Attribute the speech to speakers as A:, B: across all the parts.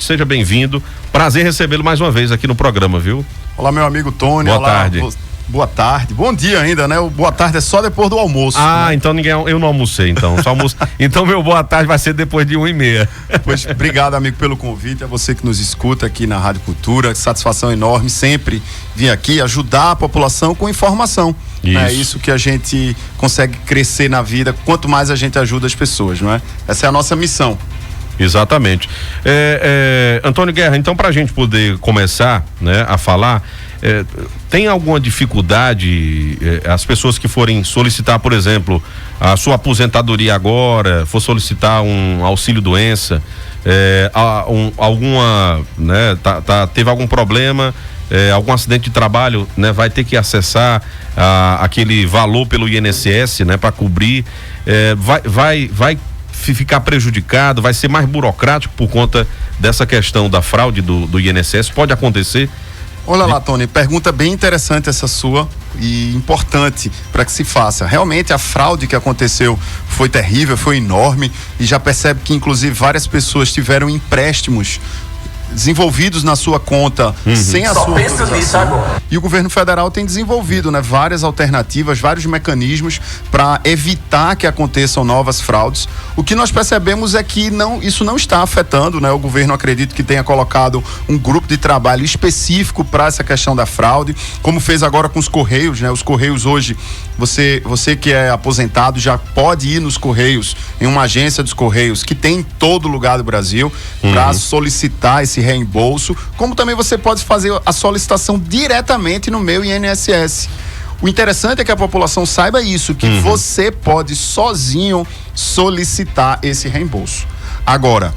A: Seja bem-vindo, prazer recebê-lo mais uma vez aqui no programa, viu?
B: Olá, meu amigo Tony.
A: Boa tarde.
B: Boa tarde, bom dia ainda, né? O boa tarde é só depois do almoço.
A: Ah, né? Então eu não almocei, então, só almoço. Então meu boa tarde vai ser depois de 1h30.
B: Pois, obrigado, amigo, pelo convite, a você que nos escuta aqui na Rádio Cultura, satisfação enorme sempre vir aqui ajudar a população com informação.
A: Isso.
B: É isso que a gente consegue crescer na vida, quanto mais a gente ajuda as pessoas, não é? Essa é a nossa missão.
A: Exatamente. Antônio Guerra, então pra gente poder começar, né, a falar, tem alguma dificuldade, as pessoas que forem solicitar, por exemplo, a sua aposentadoria agora, for solicitar um auxílio-doença, alguma, né, teve algum problema, algum acidente de trabalho, né, vai ter que acessar aquele valor pelo INSS, né, para cobrir, vai ficar prejudicado, vai ser mais burocrático por conta dessa questão da fraude do INSS? Pode acontecer?
B: Olha lá, Tony, pergunta bem interessante essa sua e importante para que se faça. Realmente a fraude que aconteceu foi terrível, foi enorme, e já percebe que inclusive várias pessoas tiveram empréstimos desenvolvidos na sua conta sem a sua autorização. E o governo federal tem desenvolvido, né, várias alternativas, vários mecanismos para evitar que aconteçam novas fraudes. O que nós percebemos é que isso não está afetando, né? O governo, acredito que tenha colocado um grupo de trabalho específico para essa questão da fraude, como fez agora com os Correios, né? Os Correios hoje, você que é aposentado já pode ir nos Correios, em uma agência dos Correios que tem em todo lugar do Brasil, para solicitar esse reembolso, como também você pode fazer a solicitação diretamente no meu INSS. O interessante é que a população saiba isso, que você pode sozinho solicitar esse reembolso. Agora,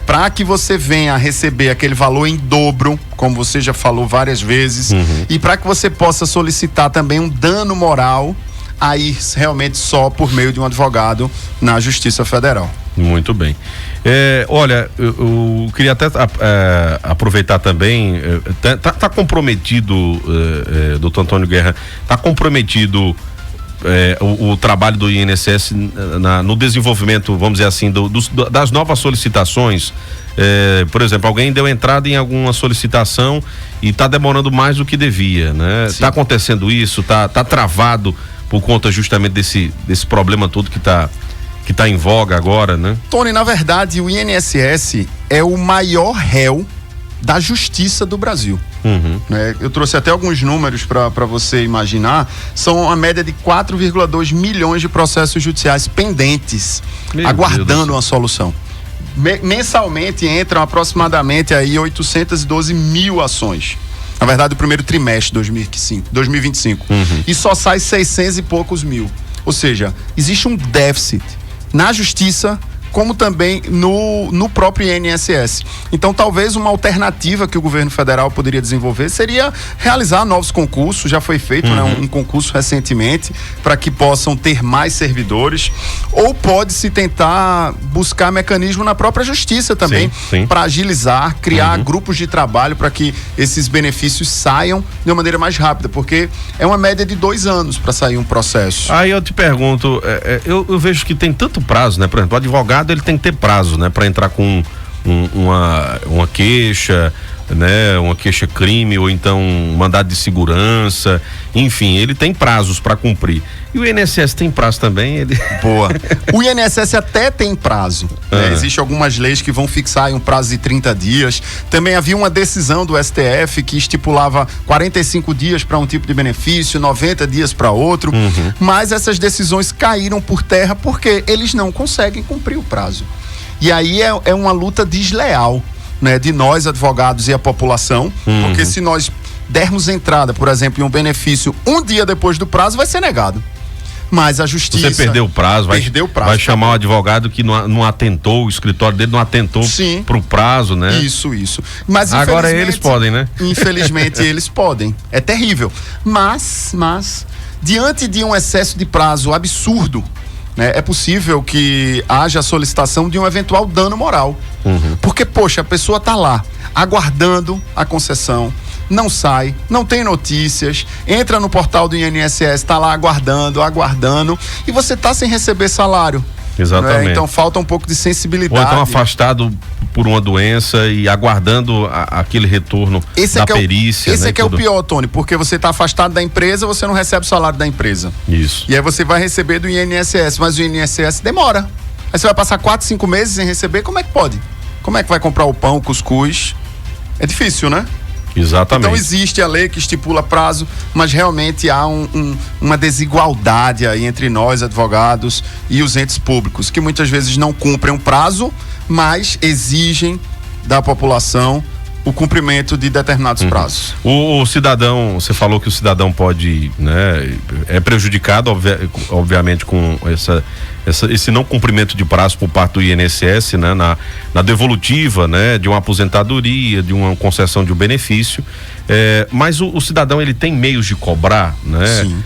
B: para que você venha a receber aquele valor em dobro, como você já falou várias vezes, e para que você possa solicitar também um dano moral, aí realmente só por meio de um advogado na Justiça Federal.
A: Muito bem. Olha, eu queria até aproveitar também, tá comprometido, doutor Antônio Guerra, tá comprometido o trabalho do INSS no desenvolvimento, vamos dizer assim, das novas solicitações. Por exemplo, alguém deu entrada em alguma solicitação e está demorando mais do que devia, né? Está acontecendo isso, tá travado por conta justamente desse problema todo que tá em voga agora, né?
B: Tony, na verdade, o INSS é o maior réu da justiça do Brasil. Eu trouxe até alguns números para você imaginar. São a média de 4,2 milhões de processos judiciais pendentes, aguardando uma solução. Mensalmente entram aproximadamente aí 812 mil ações. Na verdade, o primeiro trimestre de 2025. E só sai 600 e poucos mil. Ou seja, existe um déficit na justiça, como também no próprio INSS. Então, talvez uma alternativa que o governo federal poderia desenvolver seria realizar novos concursos. Já foi feito, né, um concurso recentemente, para que possam ter mais servidores, ou pode-se tentar buscar mecanismo na própria justiça também, para agilizar, criar grupos de trabalho para que esses benefícios saiam de uma maneira mais rápida, porque é uma média de 2 anos para sair um processo.
A: Aí eu te pergunto, eu vejo que tem tanto prazo, né? Por exemplo, o advogado ele tem que ter prazo, né, para entrar com uma queixa, né, uma queixa-crime, ou então um mandado de segurança, enfim, ele tem prazos para cumprir. E o INSS tem prazo também?
B: Boa. O INSS até tem prazo, né? Existem algumas leis que vão fixar um prazo de 30 dias. Também havia uma decisão do STF que estipulava 45 dias para um tipo de benefício, 90 dias para outro, mas essas decisões caíram por terra porque eles não conseguem cumprir o prazo. E aí é uma luta desleal, né, de nós, advogados, e a população, porque se nós dermos entrada, por exemplo, em um benefício um dia depois do prazo, vai ser negado. Mas a justiça...
A: Você perdeu o prazo, vai chamar o advogado que não atentou, o escritório dele não atentou pro prazo, né?
B: Isso. Mas
A: agora eles podem, né?
B: Infelizmente eles podem. É terrível. Mas, diante de um excesso de prazo absurdo, né, é possível que haja a solicitação de um eventual dano moral. Porque, poxa, a pessoa tá lá, aguardando a concessão, não sai, não tem notícias, entra no portal do INSS, está lá aguardando, e você está sem receber salário.
A: Exatamente.
B: Né? Então falta um pouco de sensibilidade.
A: Ou então afastado por uma doença e aguardando aquele retorno da perícia.
B: Esse
A: né,
B: é que é o pior, Tony, porque você está afastado da empresa, você não recebe o salário da empresa.
A: Isso.
B: E aí você vai receber do INSS, mas o INSS demora. Aí você vai passar 4, 5 meses sem receber, como é que pode? Como é que vai comprar o pão, o cuscuz? É difícil, né?
A: Exatamente.
B: Então existe a lei que estipula prazo, mas realmente há uma desigualdade aí entre nós, advogados, e os entes públicos, que muitas vezes não cumprem o prazo, mas exigem da população o cumprimento de determinados prazos.
A: O cidadão, você falou que o cidadão pode, né, é prejudicado, obviamente, com esse não cumprimento de prazo por parte do INSS, né, na devolutiva, né, de uma aposentadoria, de uma concessão de um benefício. Mas o cidadão, ele tem meios de cobrar, né?
B: Sim.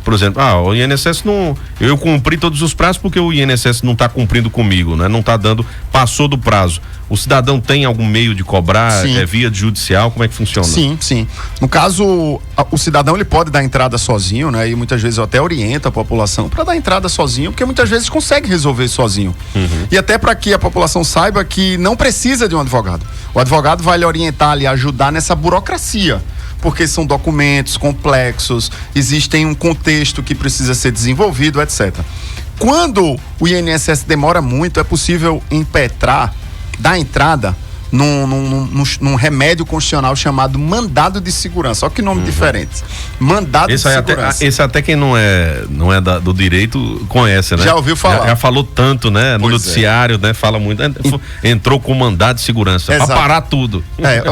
A: Por exemplo, o INSS não, eu cumpri todos os prazos porque o INSS não está cumprindo comigo, né? Não está dando, passou do prazo. O cidadão tem algum meio de cobrar? Via judicial? Como é que funciona?
B: Sim. No caso, o cidadão, ele pode dar entrada sozinho, né? E muitas vezes eu até oriento a população para dar entrada sozinho, porque muitas vezes consegue resolver sozinho. E até para que a população saiba que não precisa de um advogado. O advogado vai lhe orientar, lhe ajudar nessa burocracia, porque são documentos complexos, existem um contexto que precisa ser desenvolvido, etc. Quando o INSS demora muito, é possível impetrar, dar entrada num remédio constitucional chamado mandado de segurança. Olha que nome diferente. Mandado de segurança.
A: Esse até quem não é do direito conhece, né?
B: Já ouviu falar.
A: Já falou tanto, né? No noticiário, né? Fala muito. Entrou com mandado de segurança. Pra parar tudo.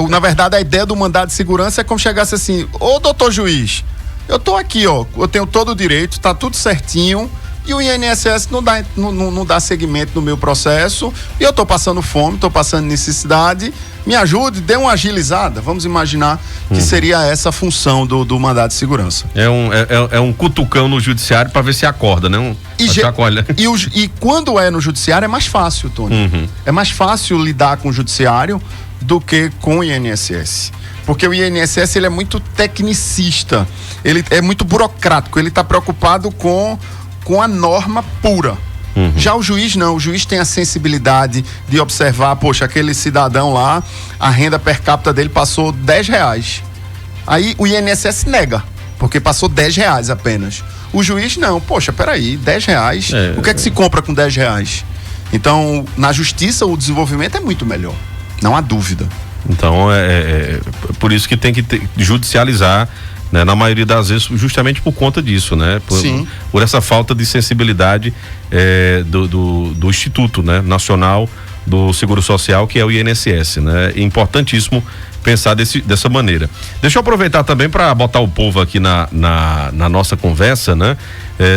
B: Na verdade, a ideia do mandado de segurança é como chegasse assim: ô doutor juiz, eu tô aqui, ó, eu tenho todo o direito, tá tudo certinho, e o INSS não dá seguimento no meu processo, e eu tô passando fome, tô passando necessidade, me ajude, dê uma agilizada. Vamos imaginar que seria essa a função do mandado de segurança.
A: É um cutucão no judiciário para ver se acorda, né?
B: E quando é no judiciário é mais fácil, Tony. É mais fácil lidar com o judiciário do que com o INSS. Porque o INSS, ele é muito tecnicista, ele é muito burocrático, ele está preocupado com a norma pura. Já o juiz não, o juiz tem a sensibilidade de observar, poxa, aquele cidadão lá, a renda per capita dele passou R$10. Aí o INSS nega, porque passou R$10 apenas. O juiz não, poxa, peraí, R$10, o que é que se compra com R$10? Então, na justiça, o desenvolvimento é muito melhor, não há dúvida.
A: Então, por isso que tem que judicializar, né, na maioria das vezes, justamente por conta disso, né? Por essa falta de sensibilidade do Instituto, né, Nacional do Seguro Social, que é o INSS, né? É importantíssimo pensar dessa maneira. Deixa eu aproveitar também para botar o povo aqui na nossa conversa, né?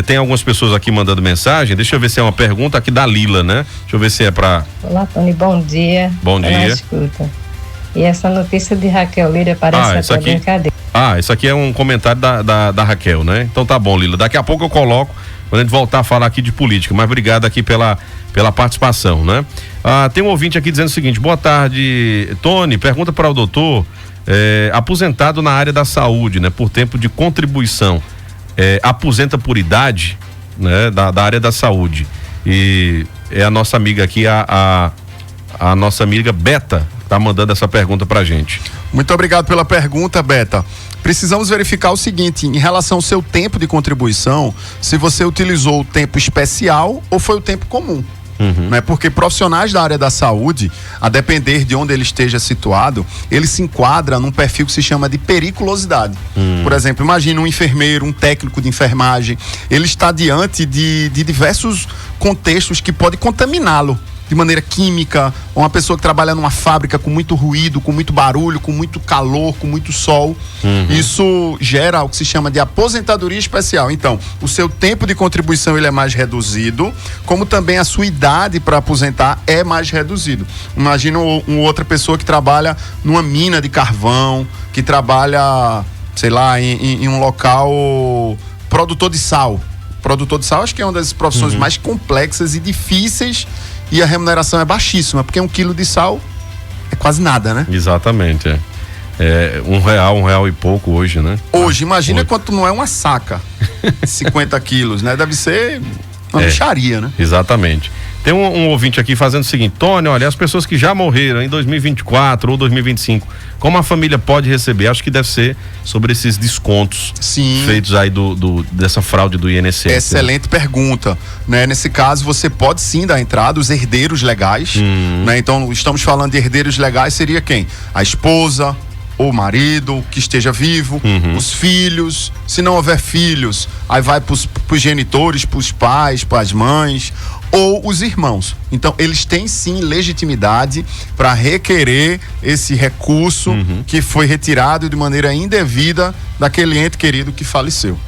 A: Tem algumas pessoas aqui mandando mensagem. Deixa eu ver se é uma pergunta aqui da Lila, né? Deixa eu ver se é para...
C: Olá, Tony, bom dia.
A: Bom dia.
C: Escuta. E essa notícia de Raquel Lira parece até brincadeira.
A: Isso aqui é um comentário da Raquel, né? Então tá bom, Lila. Daqui a pouco eu coloco, quando a gente voltar a falar aqui de política, mas obrigado aqui pela participação, né? Tem um ouvinte aqui dizendo o seguinte: boa tarde, Tony, pergunta para o doutor, aposentado na área da saúde, né? Por tempo de contribuição, aposenta por idade, né? Da área da saúde. E é a nossa amiga aqui, a nossa amiga Beta, tá mandando essa pergunta pra gente.
B: Muito obrigado pela pergunta, Beta. Precisamos verificar o seguinte, em relação ao seu tempo de contribuição, se você utilizou o tempo especial ou foi o tempo comum. Né? Porque profissionais da área da saúde, a depender de onde ele esteja situado, ele se enquadra num perfil que se chama de periculosidade. Por exemplo, imagine um enfermeiro, um técnico de enfermagem, ele está diante de diversos contextos que podem contaminá-lo de maneira química, uma pessoa que trabalha numa fábrica com muito ruído, com muito barulho, com muito calor, com muito sol. Isso gera o que se chama de aposentadoria especial. Então, o seu tempo de contribuição ele é mais reduzido, como também a sua idade para aposentar é mais reduzido. Imagina uma outra pessoa que trabalha numa mina de carvão, que trabalha, sei lá, em um local produtor de sal. Produtor de sal acho que é uma das profissões mais complexas e difíceis, e a remuneração é baixíssima, porque 1 quilo de sal é quase nada, né?
A: Exatamente, R$1 e pouco hoje, né?
B: Hoje, imagina quanto não é uma saca, 50 quilos, né? Deve ser Uma mixaria, né?
A: Exatamente. Tem um ouvinte aqui fazendo o seguinte: Tony, olha, as pessoas que já morreram em 2024 ou 2025, como a família pode receber? Acho que deve ser sobre esses descontos feitos aí dessa fraude do INSS.
B: Excelente pergunta, né? Nesse caso, você pode sim dar entrada, os herdeiros legais, né? Então, estamos falando de herdeiros legais, seria quem? A esposa, ou o marido que esteja vivo, os filhos. Se não houver filhos, aí vai para os genitores, para os pais, para as mães, ou os irmãos. Então, eles têm sim legitimidade para requerer esse recurso que foi retirado de maneira indevida daquele ente querido que faleceu.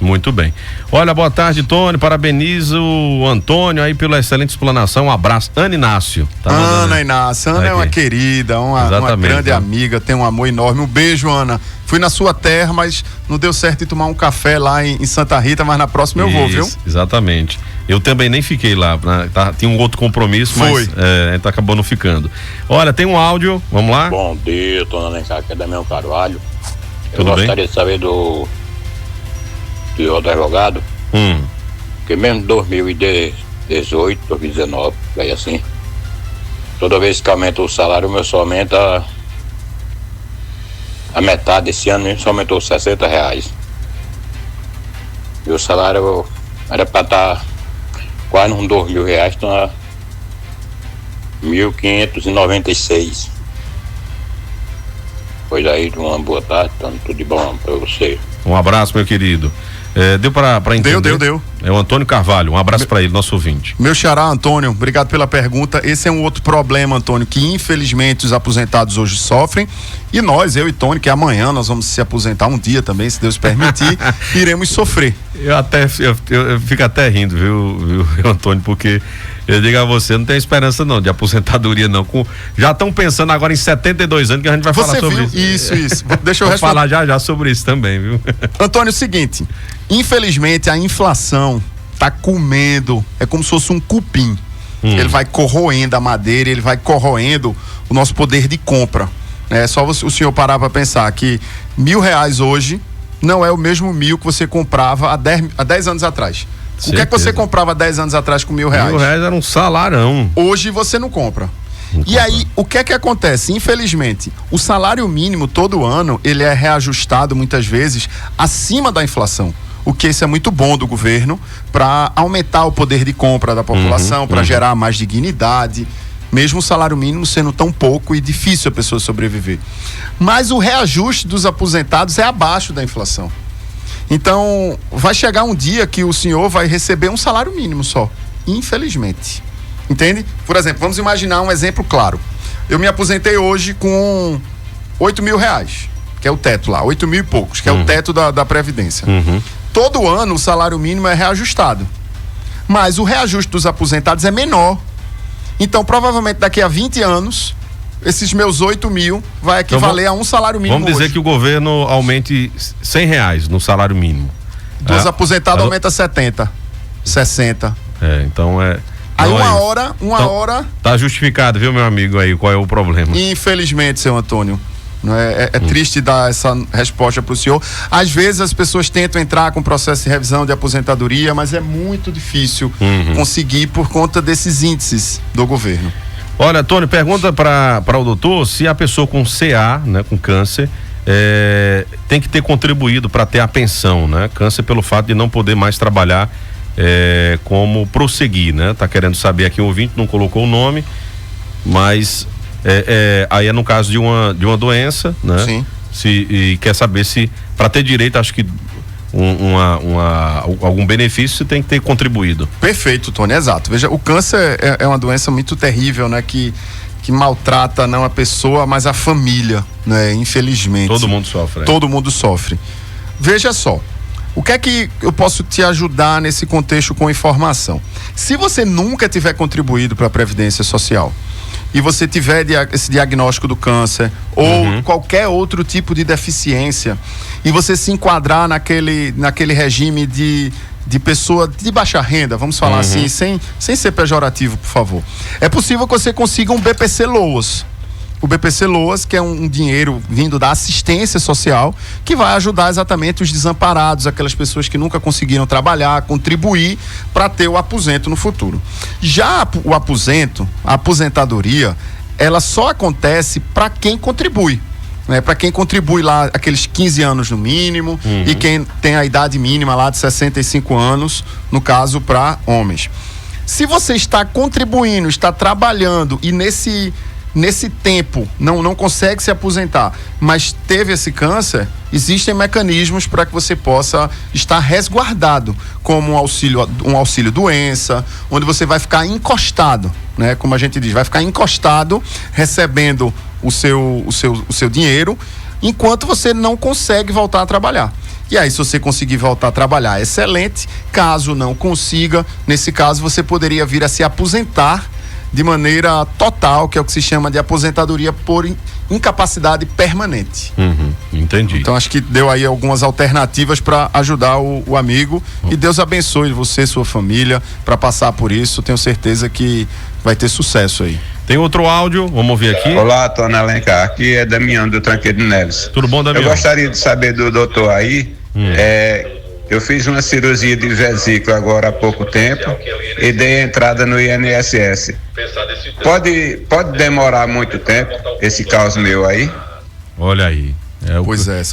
A: Muito bem. Olha, boa tarde, Tony. Parabenizo o Antônio aí pela excelente explanação. Um abraço. Ana Inácio.
B: Ana Inácio. Ana é uma querida, uma grande amiga, tem um amor enorme. Um beijo, Ana. Fui na sua terra, mas não deu certo de tomar um café lá em Santa Rita, mas na próxima eu vou, viu?
A: Exatamente. Eu também nem fiquei lá, né? Tinha um outro compromisso, mas a gente acabou não ficando. Olha, tem um áudio, vamos lá?
D: Bom dia, Tony Alencar, aqui é Damião Carvalho. Eu
A: Tudo
D: gostaria de saber do outro advogado, que mesmo 2018, 2019, aí assim, toda vez que aumenta o salário, o meu só aumenta a metade. Esse ano só aumentou R$60. E o salário era para estar quase uns R$2.000, então a 1.596. Pois aí, uma boa tarde, tudo de bom para você.
A: Um abraço, meu querido. Deu pra entender?
B: Deu.
A: É o Antônio Carvalho, um abraço para ele, nosso ouvinte.
B: Meu xará, Antônio, obrigado pela pergunta. Esse é um outro problema, Antônio, que infelizmente os aposentados hoje sofrem, e nós, eu e Tony, que amanhã nós vamos se aposentar um dia também, se Deus permitir, iremos sofrer.
A: Eu fico até rindo, viu, Antônio, porque eu digo a você, não tem esperança não de aposentadoria não. Já estão pensando agora em 72 anos que a gente vai falar sobre isso.
B: Isso. Deixa eu
A: falar já sobre isso também, viu?
B: Antônio, é o seguinte, infelizmente a inflação tá comendo, é como se fosse um cupim. Ele vai corroendo a madeira, ele vai corroendo o nosso poder de compra. É só o senhor parar para pensar que R$1.000 hoje não é o mesmo 1.000 que você comprava há 10 anos atrás. O que é que você comprava 10 anos atrás com R$1.000?
A: R$1.000 era um salarão.
B: Hoje você não compra. Aí, o que é que acontece? Infelizmente, o salário mínimo todo ano, ele é reajustado muitas vezes acima da inflação. O que isso é muito bom do governo para aumentar o poder de compra da população, para gerar mais dignidade, mesmo o salário mínimo sendo tão pouco e difícil a pessoa sobreviver. Mas o reajuste dos aposentados é abaixo da inflação. Então, vai chegar um dia que o senhor vai receber um salário mínimo só, infelizmente. Entende? Por exemplo, vamos imaginar um exemplo claro. Eu me aposentei hoje com R$8.000, que é o teto lá, 8 mil e poucos, que é o teto da Previdência. Todo ano o salário mínimo é reajustado, mas o reajuste dos aposentados é menor. Então, provavelmente daqui a 20 anos, esses meus 8 mil vai equivaler a um salário mínimo.
A: Vamos dizer
B: hoje
A: que o governo aumente R$100 no salário mínimo.
B: Dos aposentados aumenta 70, 60.
A: Então é...
B: Aí uma hora...
A: Tá justificado, viu, meu amigo, aí, qual é o problema?
B: Infelizmente, seu Antônio. É triste dar essa resposta para o senhor. Às vezes as pessoas tentam entrar com processo de revisão de aposentadoria, mas é muito difícil conseguir por conta desses índices do governo.
A: Olha, Tony, pergunta para o doutor se a pessoa com CA, né, com câncer, tem que ter contribuído para ter a pensão, né? Câncer pelo fato de não poder mais trabalhar, como prosseguir, né? Tá querendo saber aqui, o ouvinte não colocou o nome, mas aí é no caso de uma doença, né?
B: Sim.
A: E quer saber se, para ter direito, acho que algum benefício, você tem que ter contribuído.
B: Perfeito, Tony, exato. Veja, o câncer é uma doença muito terrível, né? Que maltrata não a pessoa, mas a família, né? Infelizmente.
A: Todo mundo sofre.
B: Todo mundo sofre. Veja só, o que é que eu posso te ajudar nesse contexto com informação? Se você nunca tiver contribuído para a Previdência Social e você tiver esse diagnóstico do câncer ou qualquer outro tipo de deficiência e você se enquadrar naquele regime de pessoa de baixa renda, vamos falar assim, sem ser pejorativo, por favor. É possível que você consiga um BPC-LOAS, o BPC Loas, que é um dinheiro vindo da assistência social, que vai ajudar exatamente os desamparados, aquelas pessoas que nunca conseguiram trabalhar, contribuir para ter o aposento no futuro. Já o aposento, a aposentadoria, ela só acontece para quem contribui. Né, para quem contribui lá aqueles 15 anos no mínimo, e quem tem a idade mínima lá de 65 anos, no caso para homens. Se você está contribuindo, está trabalhando e nesse tempo não consegue se aposentar, mas teve esse câncer, existem mecanismos para que você possa estar resguardado, como um auxílio doença, onde você vai ficar encostado, né? Como a gente diz, vai ficar encostado recebendo o seu dinheiro, enquanto você não consegue voltar a trabalhar. E aí, se você conseguir voltar a trabalhar, excelente. Caso não consiga, nesse caso você poderia vir a se aposentar de maneira total, que é o que se chama de aposentadoria por incapacidade permanente.
A: Entendi.
B: Então acho que deu aí algumas alternativas para ajudar o amigo, e Deus abençoe você e sua família para passar por isso. Tenho certeza que vai ter sucesso aí.
A: Tem outro áudio, vamos ouvir aqui.
E: Olá, Tony Alencar, aqui é Damião do Tranqueiro Neves.
A: Tudo bom, Damião?
E: Eu gostaria de saber do doutor aí, eu fiz uma cirurgia de vesícula agora há pouco tempo e dei entrada no INSS. Pode demorar muito tempo esse caso meu aí?
A: Olha aí.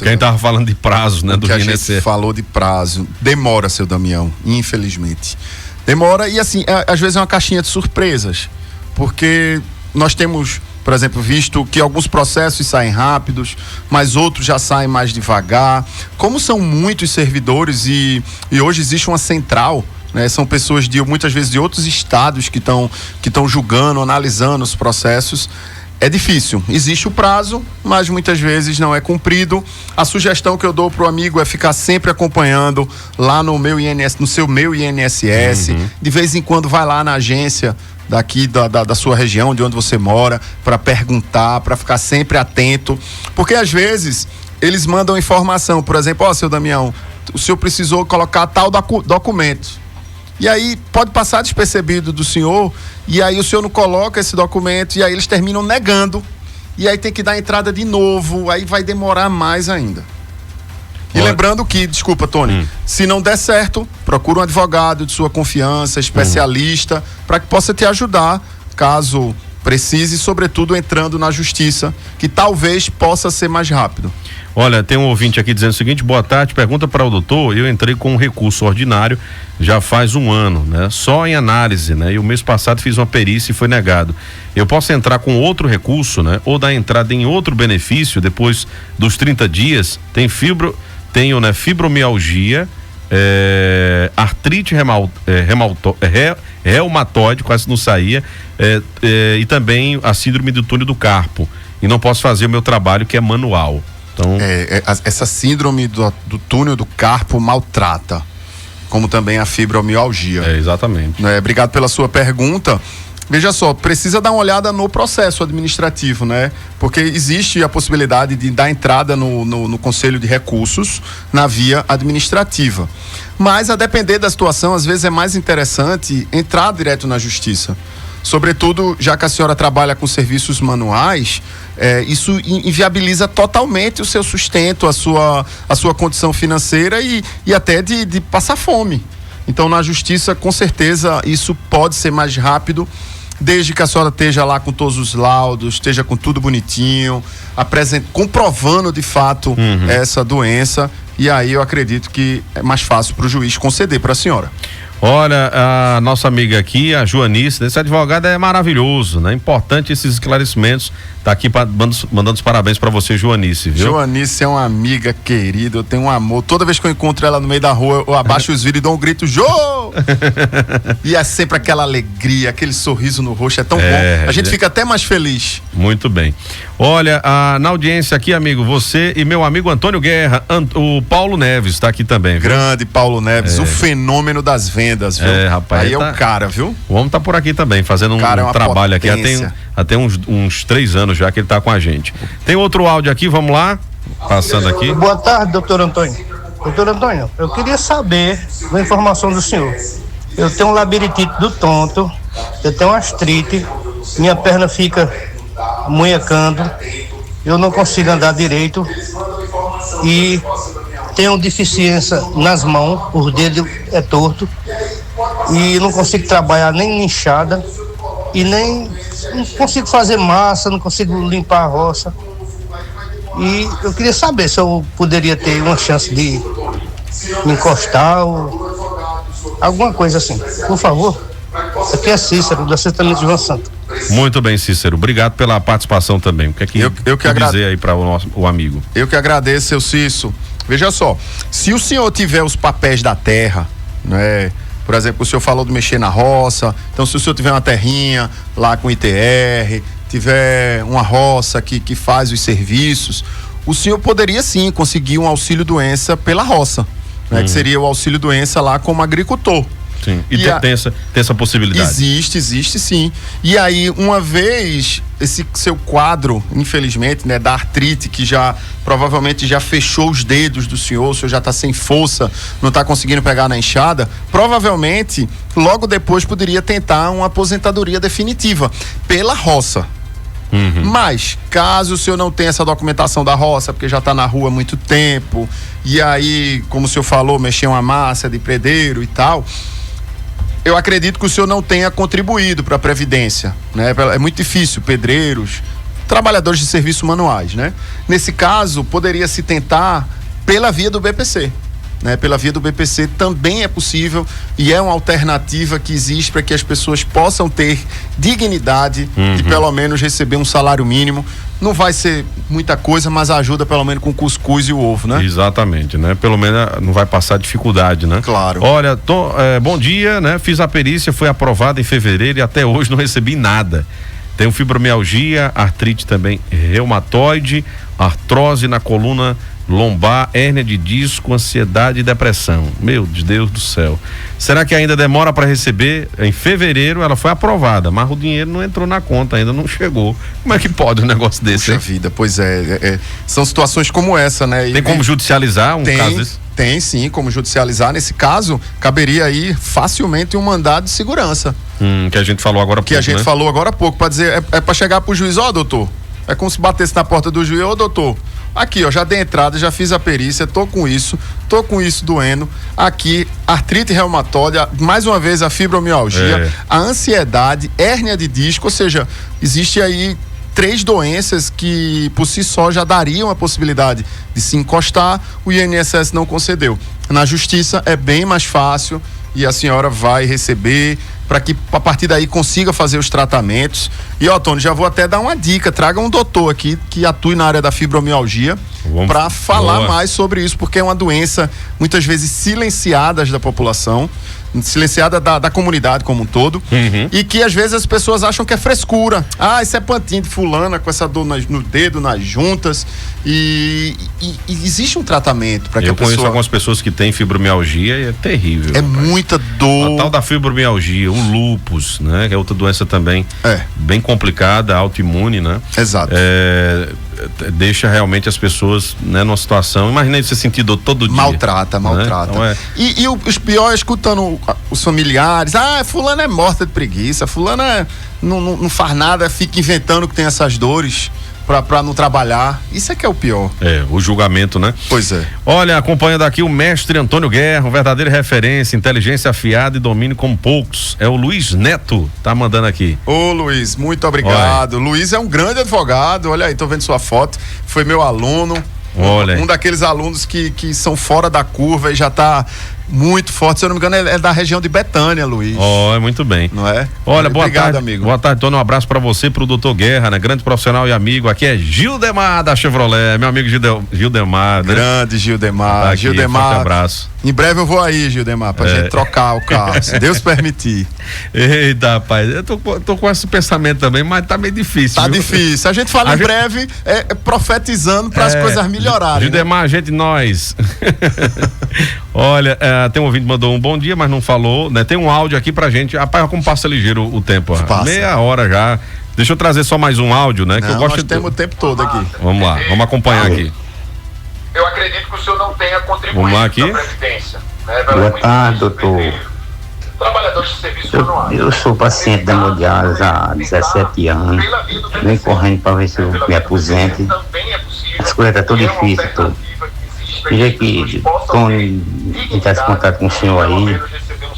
A: Quem tava falando de prazo, né, do INSS.
B: A gente falou de prazo. Demora, seu Damião, infelizmente. Demora, e assim, às vezes é uma caixinha de surpresas, porque nós temos, por exemplo, visto que alguns processos saem rápidos, mas outros já saem mais devagar. Como são muitos servidores e hoje existe uma central, né? São pessoas muitas vezes de outros estados que estão julgando, analisando os processos. É difícil, existe o prazo, mas muitas vezes não é cumprido. A sugestão que eu dou pro amigo é ficar sempre acompanhando lá no seu meu INSS. De vez em quando vai lá na agência daqui da sua região, de onde você mora, para perguntar, para ficar sempre atento, porque às vezes eles mandam informação, por exemplo, seu Damião, o senhor precisou colocar tal documento. E aí pode passar despercebido do senhor, e aí o senhor não coloca esse documento, e aí eles terminam negando, e aí tem que dar entrada de novo, aí vai demorar mais ainda. E lembrando que, desculpa, Tony, se não der certo, procura um advogado de sua confiança, especialista, para que possa te ajudar, caso precise, sobretudo entrando na justiça, que talvez possa ser mais rápido.
A: Olha, tem um ouvinte aqui dizendo o seguinte: boa tarde, pergunta para o doutor, eu entrei com um recurso ordinário já faz 1 ano, né? Só em análise, né? E o mês passado fiz uma perícia e foi negado. Eu posso entrar com outro recurso, né? Ou dar entrada em outro benefício depois dos 30 dias? Tenho, né, fibromialgia, artrite reumatoide, quase não saía, e também a síndrome do túnel do carpo. E não posso fazer o meu trabalho, que é manual. Então...
B: essa síndrome do túnel do carpo maltrata, como também a fibromialgia.
A: Exatamente.
B: Obrigado pela sua pergunta. Veja só, precisa dar uma olhada no processo administrativo, né? Porque existe a possibilidade de dar entrada no Conselho de Recursos na via administrativa. Mas, a depender da situação, às vezes é mais interessante entrar direto na justiça. Sobretudo, já que a senhora trabalha com serviços manuais, isso inviabiliza totalmente o seu sustento, a sua condição financeira e até de passar fome. Então, na justiça, com certeza, isso pode ser mais rápido, desde que a senhora esteja lá com todos os laudos, esteja com tudo bonitinho, comprovando de fato essa doença, e aí eu acredito que é mais fácil para o juiz conceder para a senhora.
A: Olha, a nossa amiga aqui, a Joanice, esse advogado é maravilhoso, né? Importante esses esclarecimentos. Tá aqui mandando os parabéns para você, Joanice, viu?
B: Joanice é uma amiga querida, eu tenho um amor. Toda vez que eu encontro ela no meio da rua, eu abaixo os vidros e dou um grito, Jô! E é sempre aquela alegria, aquele sorriso no rosto, é tão bom. A gente fica até mais feliz.
A: Muito bem. Olha, na audiência aqui, amigo, você e meu amigo Antônio Guerra, o Paulo Neves está aqui também, viu?
B: Grande Paulo Neves, o fenômeno das vendas, viu?
A: Rapaz.
B: Aí é o cara, viu?
A: O homem tá por aqui também, fazendo um trabalho
B: potência.
A: aqui. Até uns 3 anos já que ele tá com a gente. Tem outro áudio aqui, vamos lá? Passando aqui.
F: Boa tarde, doutor Antônio. Doutor Antônio, eu queria saber uma informação do senhor. Eu tenho um labirintite do tonto, eu tenho artrite, minha perna fica munhecando, eu não consigo andar direito e tenho deficiência nas mãos, os dedos é torto e não consigo trabalhar nem enxada e nem não consigo fazer massa, não consigo limpar a roça. E eu queria saber se eu poderia ter uma chance de me encostar ou alguma coisa assim. Por favor. Aqui é Cícero, do assentamento de João Santo.
A: Muito bem, Cícero. Obrigado pela participação também. O que é que eu dizer aí para o amigo?
B: Eu que agradeço, seu Cícero. Veja só, se o senhor tiver os papéis da terra, né? Por exemplo, o senhor falou de mexer na roça, então se o senhor tiver uma terrinha lá com ITR, tiver uma roça que faz os serviços, o senhor poderia sim conseguir um auxílio-doença pela roça, né? Que seria o auxílio-doença lá como agricultor.
A: Sim. E tem essa possibilidade?
B: Existe sim. E aí, uma vez esse seu quadro, infelizmente, né, da artrite, que provavelmente já fechou os dedos do senhor, o senhor já está sem força, não está conseguindo pegar na enxada, provavelmente, logo depois poderia tentar uma aposentadoria definitiva pela roça. Mas, caso o senhor não tenha essa documentação da roça, porque já está na rua há muito tempo, e aí, como o senhor falou, mexer uma massa de predeiro e tal, eu acredito que o senhor não tenha contribuído para a Previdência, né? É muito difícil, pedreiros, trabalhadores de serviços manuais, né? Nesse caso, poderia se tentar pela via do BPC, né? Pela via do BPC também é possível e é uma alternativa que existe para que as pessoas possam ter dignidade de pelo menos receber um salário mínimo. Não vai ser muita coisa, mas ajuda pelo menos com o cuscuz e o ovo, né?
A: Exatamente, né? Pelo menos não vai passar dificuldade, né?
B: Claro.
A: Olha, bom dia, né? Fiz a perícia, foi aprovada em fevereiro e até hoje não recebi nada. Tenho fibromialgia, artrite também reumatoide, artrose na coluna lombar, hérnia de disco, ansiedade e depressão. Meu Deus do céu. Será que ainda demora para receber? Em fevereiro ela foi aprovada, mas o dinheiro não entrou na conta, ainda não chegou. Como é que pode um negócio desse?
B: Puxa vida, pois são situações como essa, né?
A: Tem como judicializar caso desse?
B: Tem sim, como judicializar. Nesse caso, caberia aí facilmente um mandado de segurança.
A: Que a gente falou agora há pouco,
B: que a gente falou agora há pouco, para dizer, é para chegar pro juiz, doutor, é como se batesse na porta do juiz, doutor, aqui, já dei entrada, já fiz a perícia, tô com isso doendo, aqui, artrite reumatoide, mais uma vez a fibromialgia, a ansiedade, hérnia de disco, ou seja, existe aí 3 doenças que por si só já dariam a possibilidade de se encostar, o INSS não concedeu. Na justiça é bem mais fácil e a senhora vai receber para que a partir daí consiga fazer os tratamentos. E Tony, já vou até dar uma dica, traga um doutor aqui que atue na área da fibromialgia para falar mais sobre isso, porque é uma doença muitas vezes silenciada da população, silenciada da comunidade como um todo, e que às vezes as pessoas acham que é frescura. Isso é pantinho de fulana com essa dor no dedo, nas juntas, e existe um tratamento para que a pessoa...
A: Eu conheço algumas pessoas que têm fibromialgia e é terrível.
B: É muita dor.
A: A tal da fibromialgia, o lúpus, né? Que é outra doença também bem complicada, autoimune, né?
B: Exato.
A: Deixa realmente as pessoas, né, numa situação, imagina você sentir dor todo dia.
B: Maltrata.
A: Né? Então
B: E os piores, escutando os familiares, fulana é morta de preguiça, fulana não faz nada, fica inventando que tem essas dores pra não trabalhar. Isso é que é o pior.
A: O julgamento, né?
B: Pois é.
A: Olha, acompanhando aqui o mestre Antônio Guerra, uma verdadeira referência, inteligência afiada e domínio como poucos. É o Luiz Neto, tá mandando aqui.
B: Ô Luiz, muito obrigado. Olha. Luiz é um grande advogado, olha aí, tô vendo sua foto, foi meu aluno.
A: Olha.
B: Um daqueles alunos que são fora da curva e já tá muito forte, se eu não me engano, é da região de Betânia, Luiz.
A: Muito bem.
B: Não é?
A: Olha, boa
B: Obrigado,
A: tarde,
B: amigo.
A: Boa tarde, Tony. Um abraço pra você, pro doutor Guerra, né? Grande profissional e amigo. Aqui é Gildemar da Chevrolet, meu amigo Gildemar. Né?
B: Grande Gildemar.
A: Tá aqui,
B: Gildemar.
A: Forte abraço.
B: Em breve eu vou aí, Gildemar, pra gente trocar o carro, se Deus permitir.
A: Eita, rapaz, eu tô com esse pensamento também, mas tá meio difícil.
B: Tá difícil. A gente fala em breve, profetizando para as coisas melhorarem.
A: Gildemar,
B: né?
A: gente, nós. Olha, tem um ouvinte que mandou um bom dia, mas não falou, né? Tem um áudio aqui pra gente. Rapaz, como passa ligeiro o tempo. Meia hora já. Deixa eu trazer só mais um áudio, né?
B: Não,
A: que eu gosto
B: nós temos o tempo todo aqui.
A: Vamos lá, vamos acompanhar aqui.
D: Eu acredito que o senhor não tenha contribuído
A: Vamos lá aqui.
D: na Previdência.
G: Boa tarde, doutor. Eu sou paciente da hemodiálise há 17 anos. Venho correndo para ver se eu me aposente. As coisas estão tão difíceis. Queria que, quando entrasse em contato com o senhor aí,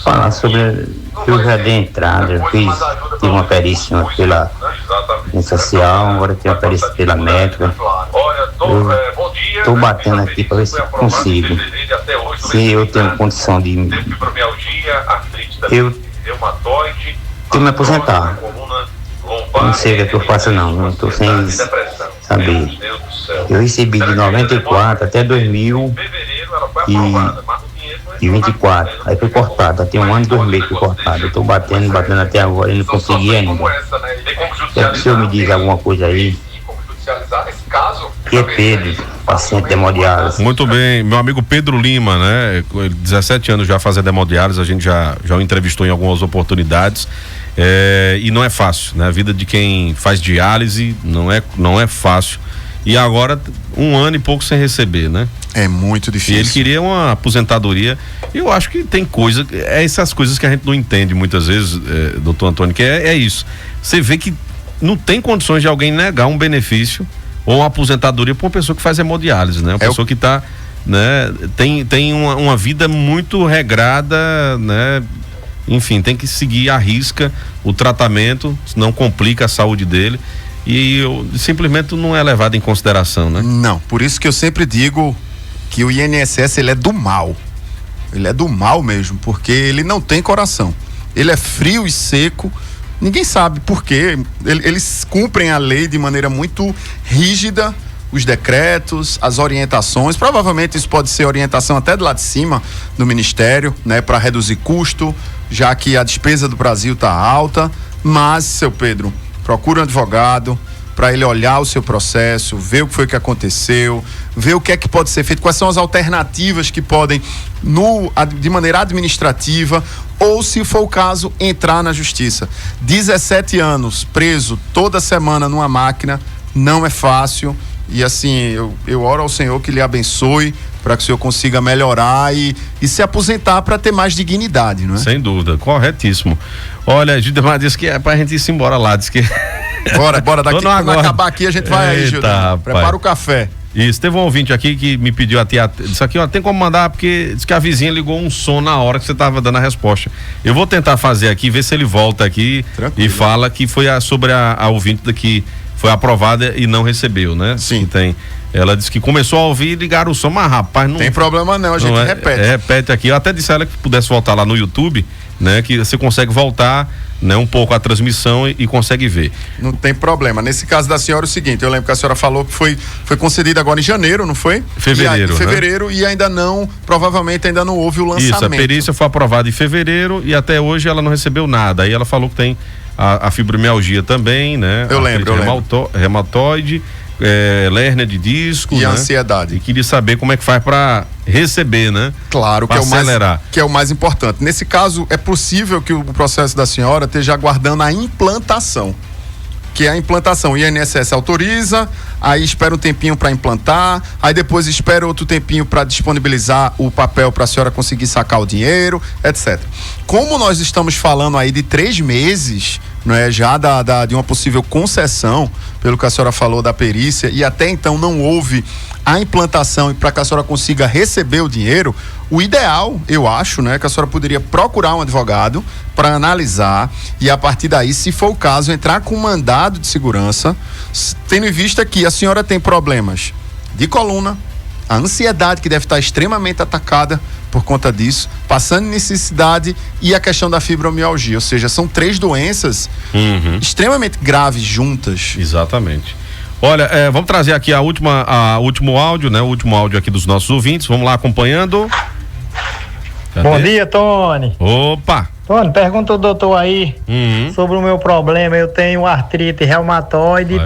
G: falar sobre. Eu já dei entrada, eu tive uma perícia pela social, agora tenho uma perícia pela médica. Eu estou batendo aqui para ver se consigo. Se eu tenho condição de. Eu tenho que me aposentar. Não sei o que eu faço, não estou sem saber. Eu recebi de 94 até 2024, aí foi cortado, tem 1 ano e 2 meses que foi cortado. Eu estou batendo até agora e não consegui ainda. Quer que o senhor me diga alguma coisa aí? Que é Pedro, paciente de hemodiálise.
A: Muito bem, meu amigo Pedro Lima, né? 17 anos já fazendo hemodiálise, a gente já o entrevistou em algumas oportunidades. E não é fácil, né? A vida de quem faz diálise não é fácil. E agora, 1 ano e pouco sem receber, né?
B: É muito difícil.
A: E ele queria uma aposentadoria. Eu acho que tem essas coisas que a gente não entende muitas vezes, doutor Antônio, que é isso. Você vê que não tem condições de alguém negar um benefício ou uma aposentadoria para uma pessoa que faz hemodiálise, né? Uma pessoa que está, né? Tem uma vida muito regrada, né? Enfim, tem que seguir à risca o tratamento, senão complica a saúde dele. E simplesmente não é levado em consideração, né?
B: Não, por isso que eu sempre digo que o INSS, ele é do mal. Ele é do mal mesmo, porque ele não tem coração. Ele é frio e seco. Ninguém sabe por quê. Eles cumprem a lei de maneira muito rígida, os decretos, as orientações. Provavelmente isso pode ser orientação até do lado de cima do Ministério, né, para reduzir custo, já que a despesa do Brasil está alta. Mas, seu Pedro, procura um advogado para ele olhar o seu processo, ver o que foi que aconteceu, ver o que é que pode ser feito, quais são as alternativas que podem, de maneira administrativa, ou, se for o caso, entrar na justiça. 17 anos preso toda semana numa máquina não é fácil. E assim, eu oro ao Senhor que lhe abençoe para que o Senhor consiga melhorar e se aposentar para ter mais dignidade, não é?
A: Sem dúvida, corretíssimo. Olha, Gildemar disse que é pra gente ir embora lá, disse que...
B: Bora, daqui, quando acabar aqui a gente vai aí, Gildemar. Prepara o café.
A: Isso, teve um ouvinte aqui que me pediu isso aqui, ó, tem como mandar, porque disse que a vizinha ligou um som na hora que você tava dando a resposta. Eu vou tentar fazer aqui, ver se ele volta aqui. Tranquilo. E fala que foi sobre a ouvinte que foi aprovada e não recebeu, né?
B: Sim.
A: Ela disse que começou a ouvir e ligaram o som, mas rapaz, não
B: tem problema não, a gente repete.
A: Repete aqui, eu até disse a ela que pudesse voltar lá no YouTube, né? Que você consegue voltar, né, um pouco a transmissão e consegue ver.
B: Não tem problema. Nesse caso da senhora é o seguinte, eu lembro que a senhora falou que foi concedido agora em janeiro, não foi?
A: Fevereiro,
B: em fevereiro, né? E ainda não, provavelmente ainda não houve o lançamento.
A: Isso, a perícia foi aprovada em fevereiro e até hoje ela não recebeu nada. Aí ela falou que tem a fibromialgia também, né?
B: Eu lembro.
A: Reumatoide, hérnia de disco
B: e
A: né?
B: ansiedade.
A: E queria saber como é que faz para receber, né?
B: Claro, que é o mais importante. Nesse caso, é possível que o processo da senhora esteja aguardando a implantação. Que é a implantação. O INSS autoriza, aí espera um tempinho para implantar, aí depois espera outro tempinho para disponibilizar o papel para a senhora conseguir sacar o dinheiro, etc. Como nós estamos falando aí de 3 meses, não é, já de uma possível concessão, pelo que a senhora falou da perícia, e até então não houve a implantação e para que a senhora consiga receber o dinheiro, o ideal, eu acho, né, que a senhora poderia procurar um advogado para analisar e a partir daí, se for o caso, entrar com um mandado de segurança, tendo em vista que a senhora tem problemas de coluna, a ansiedade que deve estar extremamente atacada por conta disso, passando necessidade e a questão da fibromialgia, ou seja, são 3 doenças extremamente graves juntas.
A: Exatamente. Olha, vamos trazer aqui último áudio, né? O último áudio aqui dos nossos ouvintes. Vamos lá acompanhando.
H: Cadê? Bom dia, Tony.
A: Opa!
H: Tony, pergunta o doutor aí sobre o meu problema. Eu tenho artrite reumatoide.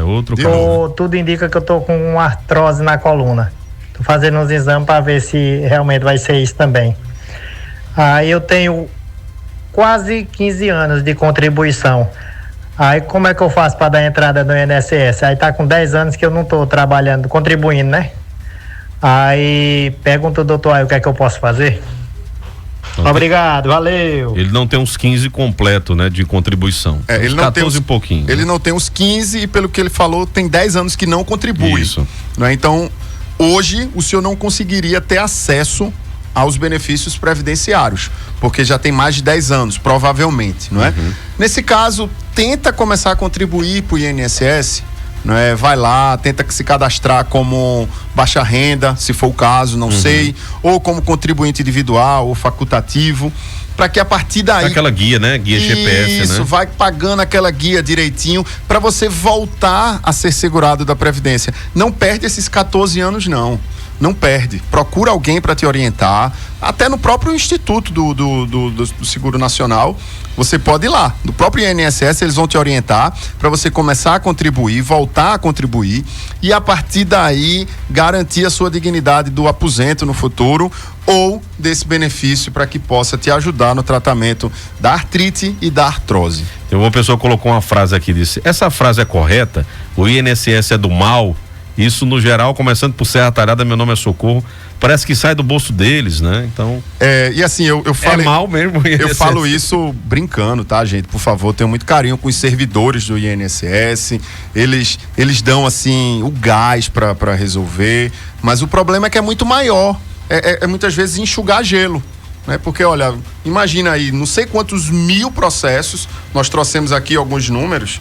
H: Tudo indica que eu tô com uma artrose na coluna. Tô fazendo uns exames para ver se realmente vai ser isso também. Aí eu tenho quase 15 anos de contribuição. Aí como é que eu faço para dar entrada no INSS? Aí tá com 10 anos que eu não tô trabalhando, contribuindo, né? Aí pergunta o doutor aí o que é que eu posso fazer. Obrigado, valeu.
A: Ele não tem uns 15 completo, né, de contribuição.
B: Ele não
A: 14
B: tem uns,
A: e pouquinho.
B: Ele não tem uns 15 e pelo que ele falou, tem 10 anos que não contribui.
A: Isso.
B: Né? Então, hoje, o senhor não conseguiria ter acesso aos benefícios previdenciários, porque já tem mais de 10 anos, provavelmente, não é? Nesse caso, tenta começar a contribuir para o INSS, não é? Vai lá, tenta se cadastrar como baixa renda, se for o caso, não sei, ou como contribuinte individual ou facultativo, para que a partir daí...
A: Aquela guia, né? Guia GPS, né?
B: Isso, vai pagando aquela guia direitinho para você voltar a ser segurado da Previdência. Não perde esses 14 anos, não. Não perde. Procura alguém para te orientar. Até no próprio Instituto do Seguro Nacional, você pode ir lá. No próprio INSS, eles vão te orientar para você começar a contribuir, voltar a contribuir e a partir daí garantir a sua dignidade do aposento no futuro ou desse benefício para que possa te ajudar no tratamento da artrite e da artrose.
A: Então, uma pessoa colocou uma frase aqui, disse: essa frase é correta? O INSS é do mal? Isso no geral, começando por Serra Talhada, meu nome é Socorro, parece que sai do bolso deles, né? Então...
B: e assim, eu falei...
A: É mal mesmo.
B: Eu falo isso brincando, tá, gente? Por favor, tenho muito carinho com os servidores do INSS, eles dão, assim, o gás para resolver, mas o problema é que é muito maior, muitas vezes enxugar gelo. Né? Porque, olha, imagina aí, não sei quantos 1000 processos, nós trouxemos aqui alguns números,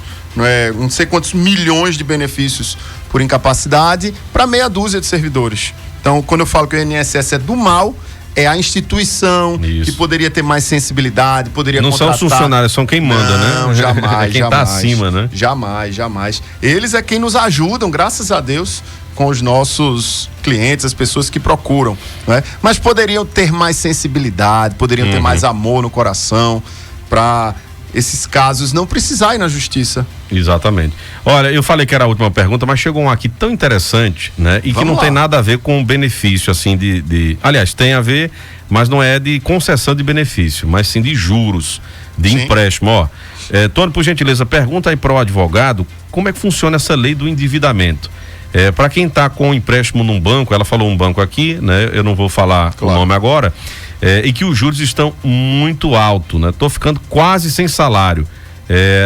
B: não sei quantos milhões de benefícios por incapacidade para meia dúzia de servidores. Então, quando eu falo que o INSS é do mal, é a instituição que poderia ter mais sensibilidade, poderia
A: contratar. Não são os funcionários, são quem manda,
B: né?
A: Não,
B: jamais.
A: Quem tá acima, né?
B: Jamais. Eles é quem nos ajudam, graças a Deus, com os nossos clientes, as pessoas que procuram, né? Mas poderiam ter mais sensibilidade, poderiam ter mais amor no coração para esses casos não precisarem ir na justiça.
A: Exatamente. Olha, eu falei que era a última pergunta, mas chegou um aqui tão interessante, né? E que não tem nada a ver com benefício, assim, aliás, tem a ver, mas não é de concessão de benefício, mas sim de juros, de empréstimo, ó. Tony, por gentileza, pergunta aí para o advogado como é que funciona essa lei do endividamento. Para quem está com empréstimo num banco, ela falou um banco aqui, né? Eu não vou falar o nome agora, e que os juros estão muito altos, né? Tô ficando quase sem salário.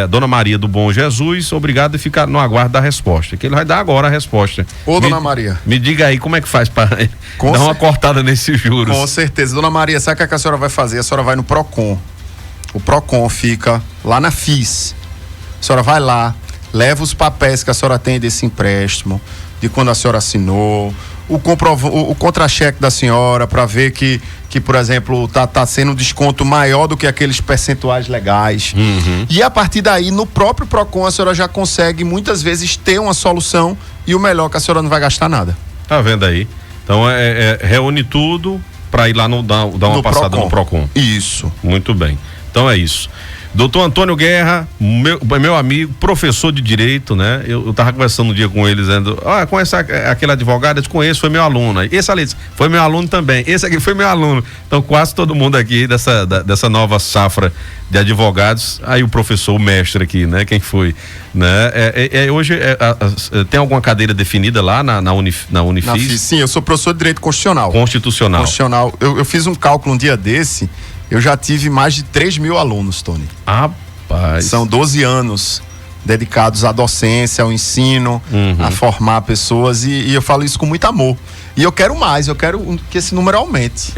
A: Dona Maria do Bom Jesus, obrigado e ficar no aguardo da resposta, que ele vai dar agora a resposta.
B: Dona Maria.
A: Me diga aí como é que faz para dar uma cortada nesses juros.
B: Com certeza. Dona Maria, sabe o que a senhora vai fazer? A senhora vai no Procon. O Procon fica lá na FIS. A senhora vai lá, leva os papéis que a senhora tem desse empréstimo, de quando a senhora assinou, o contra-cheque da senhora para ver que, por exemplo, tá sendo um desconto maior do que aqueles percentuais legais. E a partir daí, no próprio Procon, a senhora já consegue muitas vezes ter uma solução e o melhor, que a senhora não vai gastar nada.
A: Tá vendo aí? Então reúne tudo para ir lá dar uma passada Procon. No Procon.
B: Isso.
A: Muito bem. Então é isso. Doutor Antônio Guerra, meu amigo, professor de direito, né? Eu tava conversando um dia com ele, dizendo: conhece aquele advogado? Eu conheço, foi meu aluno. Esse ali foi meu aluno também. Esse aqui foi meu aluno. Então, quase todo mundo aqui dessa nova safra de advogados. Aí o professor, o mestre aqui, né? Quem foi? Né? Hoje tem alguma cadeira definida lá na Unifis?
B: Sim, eu sou professor de direito constitucional.
A: Constitucional.
B: Eu fiz um cálculo um dia desse. Eu já tive mais de 3.000 alunos, Tony.
A: Rapaz.
B: São 12 anos dedicados à docência, ao ensino, a formar pessoas e eu falo isso com muito amor. E eu quero mais, eu quero que esse número aumente.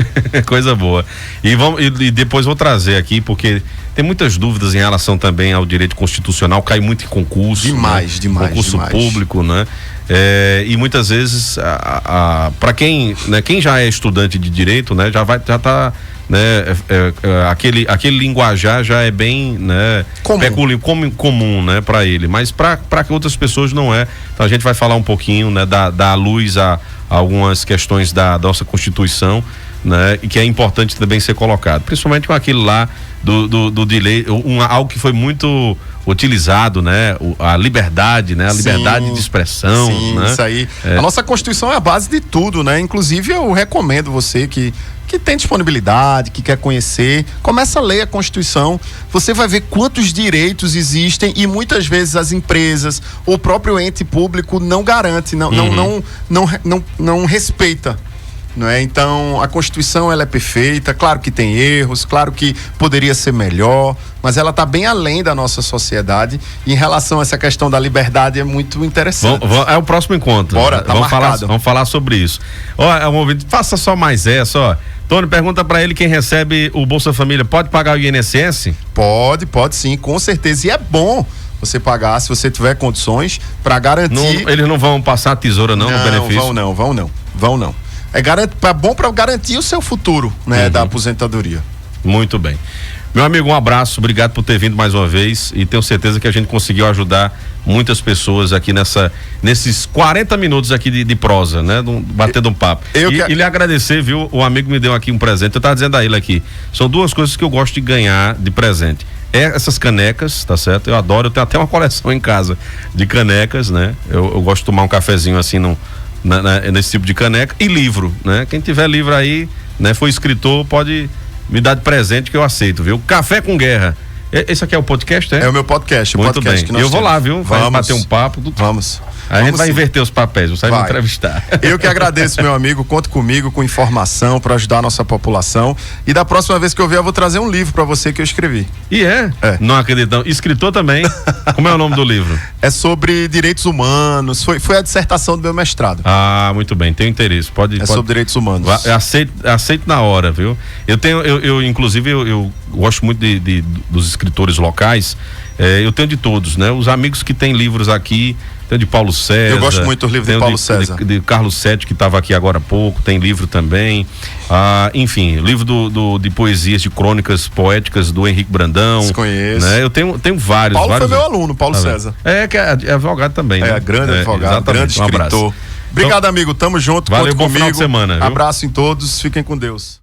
A: Coisa boa. E depois vou trazer aqui, porque tem muitas dúvidas em relação também ao direito constitucional, cai muito em concurso.
B: Demais.
A: Concurso público, né? E muitas vezes, para quem já é estudante de direito, né? Já tá... Né, aquele linguajar já é bem, né, comum, né, para ele, mas para outras pessoas não é. Então a gente vai falar um pouquinho, né, da luz a algumas questões da nossa Constituição, né, e que é importante também ser colocado, principalmente com aquilo lá do delay, algo que foi muito utilizado, né, a liberdade, né, a liberdade de expressão.
B: Sim,
A: né?
B: Isso aí. A nossa Constituição é a base de tudo, né? Inclusive eu recomendo você que tem disponibilidade, que quer conhecer, começa a ler a Constituição, você vai ver quantos direitos existem e muitas vezes as empresas ou o próprio ente público não garante, não respeita. não é? Então, a Constituição, ela é perfeita, claro que tem erros, claro que poderia ser melhor, mas ela está bem além da nossa sociedade, e em relação a essa questão da liberdade é muito interessante.
A: É o próximo encontro.
B: Bora, tá marcado.
A: Vamos falar sobre isso. Faça só mais essa, ó. Tony, pergunta pra ele, quem recebe o Bolsa Família pode pagar o INSS?
B: Pode sim, com certeza, e é bom você pagar, se você tiver condições, para garantir...
A: Eles não vão passar a tesoura no benefício?
B: Vão não. É bom para garantir o seu futuro, né, da aposentadoria.
A: Muito bem. Meu amigo, um abraço, obrigado por ter vindo mais uma vez, e tenho certeza que a gente conseguiu ajudar muitas pessoas aqui nesses 40 minutos aqui de prosa, né? Batendo um papo. E lhe agradecer, viu? O amigo me deu aqui um presente, eu tava dizendo a ele aqui, são duas coisas que eu gosto de ganhar de presente. Essas canecas, tá certo? Eu adoro, eu tenho até uma coleção em casa de canecas, né? Eu gosto de tomar um cafezinho assim nesse tipo de caneca, e livro, né? Quem tiver livro aí, né? Foi escritor, pode me dar de presente que eu aceito, viu? Café com Guerra. Esse aqui é o podcast, é?
B: É o meu podcast.
A: Muito bem. Eu vou lá, viu? Vai bater um papo.
B: Vamos.
A: A gente vai inverter os papéis, você vai me entrevistar.
B: Eu que agradeço, meu amigo. Conte comigo com informação para ajudar a nossa população. E da próxima vez que eu vier, eu vou trazer um livro para você que eu escrevi.
A: E Não acredito. Escritor também. Como é o nome do livro?
B: É sobre direitos humanos. Foi a dissertação do meu mestrado.
A: Ah, muito bem. Tenho interesse. Pode.
B: Sobre direitos humanos.
A: Aceito na hora, viu? Inclusive, eu gosto muito dos escritores locais. Eu tenho de todos, né? Os amigos que têm livros aqui, tem de Paulo César.
B: Eu gosto muito dos livros de Paulo César.
A: De Carlos Sete, que estava aqui agora há pouco, tem livro também. Enfim, livro de poesias, de crônicas poéticas do Henrique Brandão.
B: Desconheço.
A: Né? Eu tenho vários.
B: Paulo foi meu aluno, Paulo César.
A: Que é advogado também, né?
B: Grande advogado, grande escritor. Obrigado, amigo. Tamo junto.
A: Valeu,
B: conte comigo.
A: Bom final de semana. Viu?
B: Abraço em todos. Fiquem com Deus.